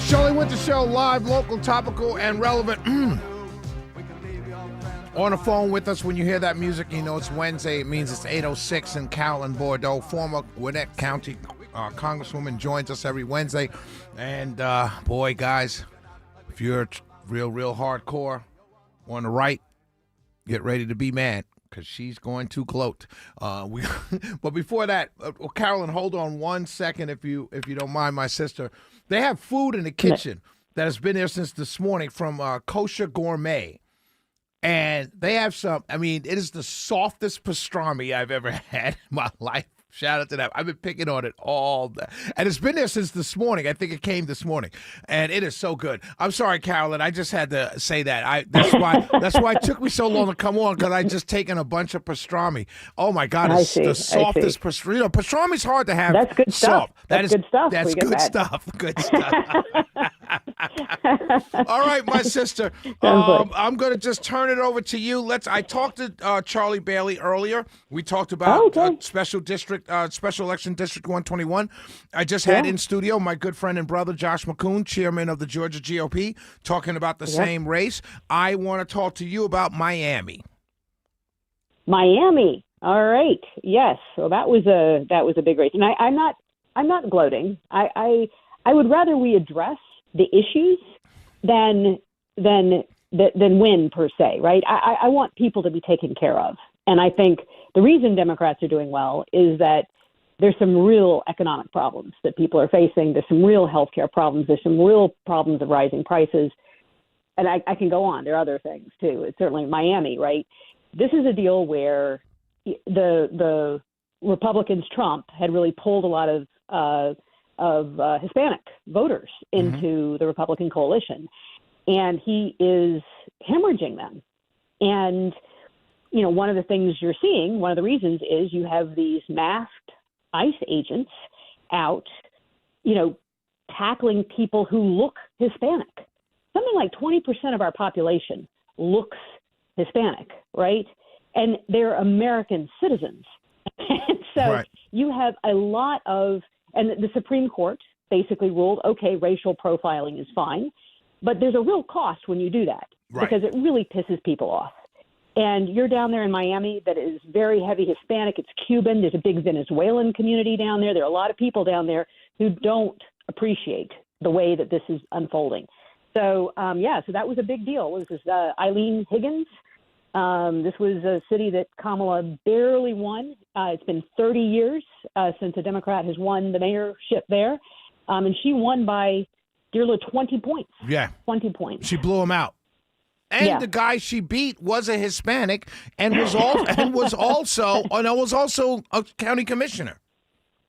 Shirley Winter Show, live, local, topical, and relevant. On the phone with us, when you hear that music, you know it's Wednesday. It means it's 8:06 in Carrollton, Bordeaux. Former Gwinnett County Congresswoman joins us every Wednesday. And, boy, guys, if you're real hardcore on the right, get ready to be mad, because she's going to gloat. But before that, Carolyn, hold on 1 second, if you don't mind, my sister. They have food in the kitchen that has been there since this morning from Kosher Gourmet. And they have some, I mean, it is the softest pastrami I've ever had in my life. Shout out to them. I've been picking on it all day. And it's been there since this morning. I think it came this morning. And it is so good. I'm sorry, Carolyn. I just had to say that. That's why it took me so long to come on, because I just taken a bunch of pastrami. Oh, my God. It's the softest pastrami. You know, pastrami's hard to have. That's good stuff. That's good stuff. That's good stuff. Good stuff. All right, my sister. I'm going to just turn it over to you. I talked to Charlie Bailey earlier. We talked about special election district 121. I just had in studio my good friend and brother Josh McCoon, chairman of the Georgia GOP, talking about the same race. I want to talk to you about Miami. Miami. All right. Yes. So that was a big race, and I'm not gloating. I would rather we address the issues than win, per se, right? I want people to be taken care of. And I think the reason Democrats are doing well is that there's some real economic problems that people are facing. There's some real healthcare problems. There's some real problems of rising prices. And I can go on. There are other things, too. It's certainly Miami, right? This is a deal where the Republicans, Trump, had really pulled a lot of Hispanic voters into the Republican coalition. And he is hemorrhaging them. And, you know, one of the things you're seeing, one of the reasons is you have these masked ICE agents out, you know, tackling people who look Hispanic. Something like 20% of our population looks Hispanic, right? And they're American citizens. And so you have a lot of, and the Supreme Court basically ruled, okay, racial profiling is fine, but there's a real cost when you do that because it really pisses people off. And you're down there in Miami that is very heavy Hispanic. It's Cuban. There's a big Venezuelan community down there. There are a lot of people down there who don't appreciate the way that this is unfolding. So, so that was a big deal. This is Eileen Higgins. This was a city that Kamala barely won. It's been 30 years since a Democrat has won the mayorship there. And she won by, dear Lord, 20 points. Yeah. 20 points. She blew him out. And the guy she beat was a Hispanic and was also a county commissioner.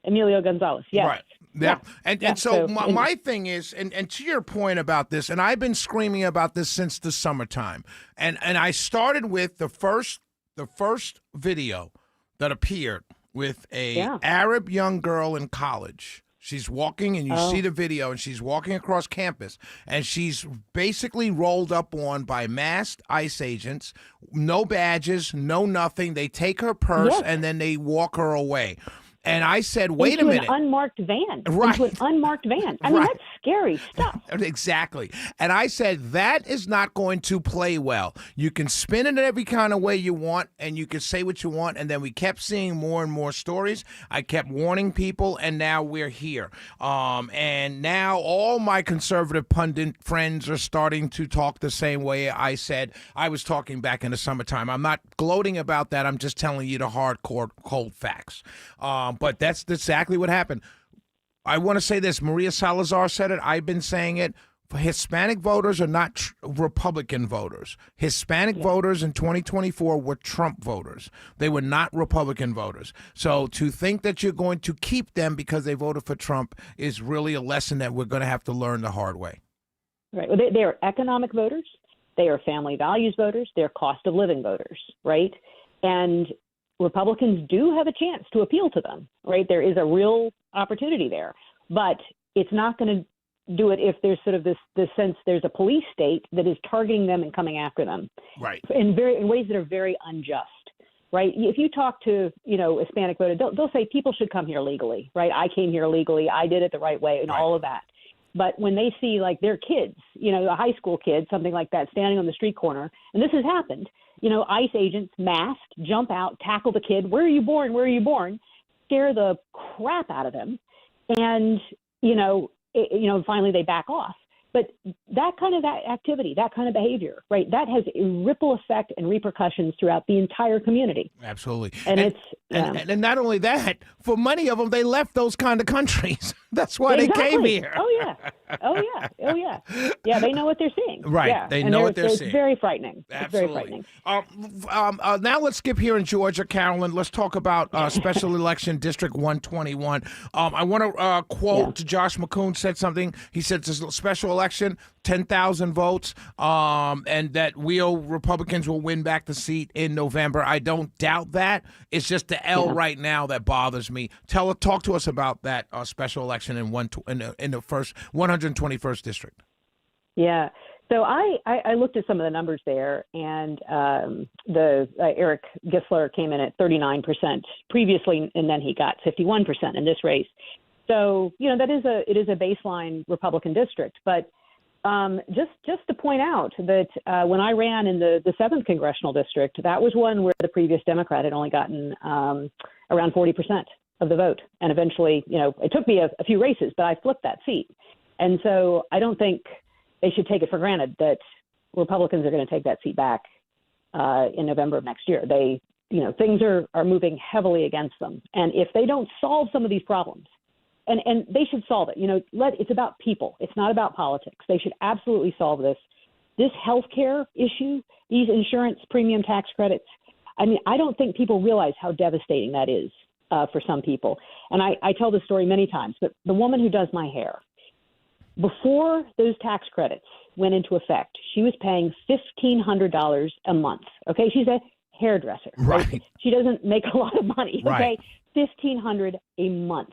Emilio Gonzalez. Yes. Right. Yeah. And so my thing is, and to your point about this, and I've been screaming about this since the summertime, and I started with the first video that appeared with a Arab young girl in college. She's walking, and you see the video, and she's walking across campus, and she's basically rolled up on by masked ICE agents, no badges, no nothing. They take her purse, and then they walk her away. And I said, wait a minute. Into an unmarked van. Right. Into an unmarked van. I mean, that's scary stuff. Exactly. And I said, that is not going to play well. You can spin it every kind of way you want, and you can say what you want. And then we kept seeing more and more stories. I kept warning people, and now we're here. And now all my conservative pundit friends are starting to talk the same way I said I was talking back in the summertime. I'm not gloating about that. I'm just telling you the hardcore, cold facts. But that's exactly what happened. I want to say this. Maria Salazar said it. I've been saying it. Hispanic voters are not Republican voters. Hispanic voters in 2024 were Trump voters. They were not Republican voters. So to think that you're going to keep them because they voted for Trump is really a lesson that we're going to have to learn the hard way. Right. Well, they are economic voters. They are family values voters. They're cost of living voters, right? And Republicans do have a chance to appeal to them, right? There is a real opportunity there, but it's not going to do it if there's sort of this sense there's a police state that is targeting them and coming after them, right? In ways that are very unjust, right? If you talk to Hispanic voters, they'll say people should come here legally, right? I came here legally, I did it the right way, and all of that. but when they see like their kids, a high school kid, something like that, standing on the street corner, and this has happened, ICE agents masked, jump out, tackle the kid. Where are you born? Where are you born? Scare the crap out of them. And, finally they back off. But that kind of activity, that kind of behavior, right, that has a ripple effect and repercussions throughout the entire community. Absolutely. And not only that, for many of them, they left those kind of countries. That's why exactly. they came here. Oh, yeah. Yeah, they know what they're seeing. Right. Yeah. They know what they're seeing. It's very frightening. Absolutely. It's very frightening. Now let's skip here in Georgia, Carolyn. Let's talk about special election District 121. I want to quote Josh McCoon said something. He said it's a special election, 10,000 votes, and that Republicans will win back the seat in November. I don't doubt that. It's just the L right now that bothers me. Talk to us about that special election in the first 121st district. Yeah. So I looked at some of the numbers there, and Eric Gisler came in at 39% previously, and then he got 51% in this race. So it is a baseline Republican district, but just to point out that when I ran in the 7th congressional district, that was one where the previous Democrat had only gotten around 40% of the vote, and eventually, it took me a few races, but I flipped that seat, and so I don't think they should take it for granted that Republicans are going to take that seat back in November of next year. Things are moving heavily against them, and if they don't solve some of these problems. And they should solve it. It's about people. It's not about politics. They should absolutely solve this. This healthcare issue, these insurance premium tax credits. I mean, I don't think people realize how devastating that is for some people. And I tell this story many times, but the woman who does my hair, before those tax credits went into effect, she was paying $1,500 a month. Okay, she's a hairdresser. Right. She doesn't make a lot of money. Okay, right. $1,500 a month.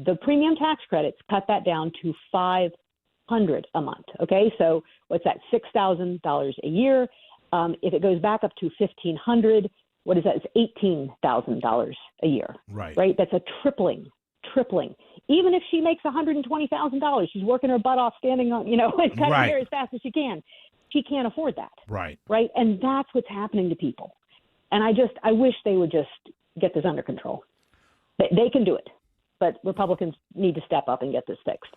The premium tax credits cut that down to $500 a month. Okay, so what's that? $6,000 a year. If it goes back up to $1,500, what is that? It's $18,000 a year. Right. Right. That's a tripling. Even if she makes $120,000, she's working her butt off, standing on, and cutting hair as fast as she can. She can't afford that. Right. Right. And that's what's happening to people. And I wish they would just get this under control. They can do it. But Republicans need to step up and get this fixed.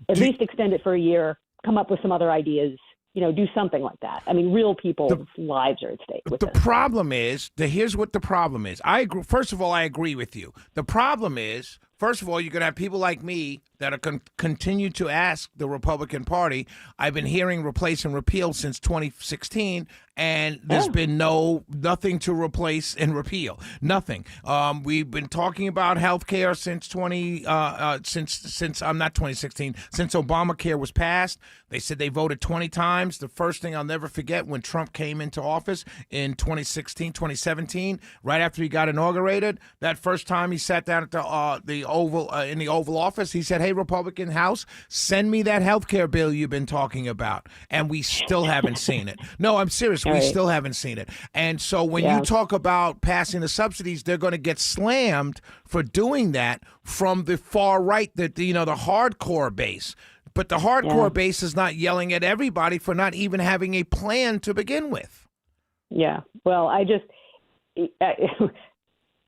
At least extend it for a year, come up with some other ideas, do something like that. I mean, real people's lives are at stake with this. Problem is, here's what the problem is. I agree. First of all, I agree with you. The problem is, first of all, you're going to have people like me that are continue to ask the Republican Party. I've been hearing replace and repeal since 2016, and there's been nothing to replace and repeal. Nothing. We've been talking about health care since since not 2016, since Obamacare was passed. They said they voted 20 times. The first thing I'll never forget, when Trump came into office in 2017, right after he got inaugurated, that first time he sat down at the Oval in the Oval Office, he said, "Hey, Republican House, send me that health care bill you've been talking about." And we still haven't seen it. No, I'm serious. We still haven't seen it. And so when you talk about passing the subsidies, they're going to get slammed for doing that from the far right, the hardcore base. But the hardcore base is not yelling at everybody for not even having a plan to begin with. Yeah. Well,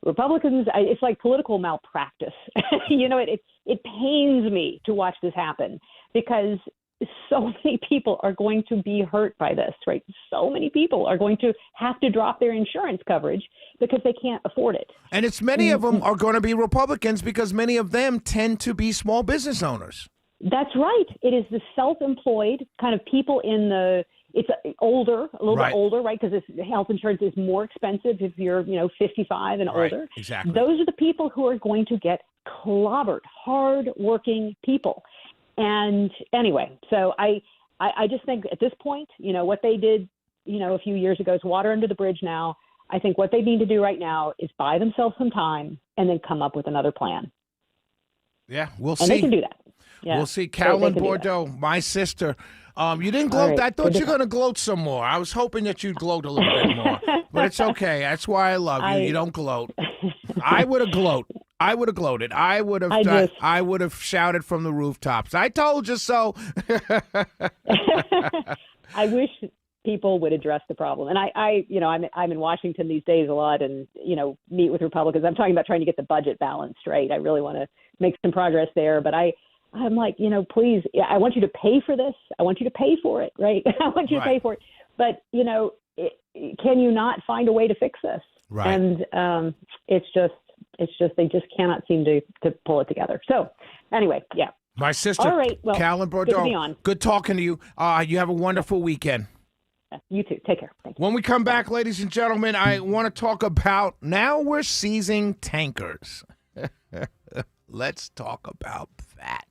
Republicans, it's like political malpractice. It pains me to watch this happen because so many people are going to be hurt by this, right? So many people are going to have to drop their insurance coverage because they can't afford it. And many of them are going to be Republicans because many of them tend to be small business owners. That's right. It is the self-employed kind of people it's older, a little bit older, right? Because health insurance is more expensive if you're, 55 and older. Exactly. Those are the people who are going to get clobbered, hard-working people. And anyway, so I just think at this point, what they did, a few years ago is water under the bridge now. I think what they need to do right now is buy themselves some time and then come up with another plan. Yeah, we'll see. And they can do that. Yeah. We'll see. Carolyn Bordeaux, my sister. You didn't gloat. Right. I thought you were going to gloat some more. I was hoping that you'd gloat a little bit more. But it's okay. That's why I love you. You don't gloat. I would have gloat. I would have gloated. I would have. I would have shouted from the rooftops. I told you so. I wish people would address the problem. And I'm in Washington these days a lot, and meet with Republicans. I'm talking about trying to get the budget balanced right. I really want to make some progress there, but I'm like, please, I want you to pay for this. I want you to pay for it, right? I want you to pay for it. But can you not find a way to fix this? Right. And it's just they just cannot seem to pull it together. So anyway, yeah. My sister, all right, well, Callan Bordeaux, good to be on. Good talking to you. You have a wonderful weekend. You too. Take care. Thank you. When we come back, ladies and gentlemen, I want to talk about now we're seizing tankers. Let's talk about that.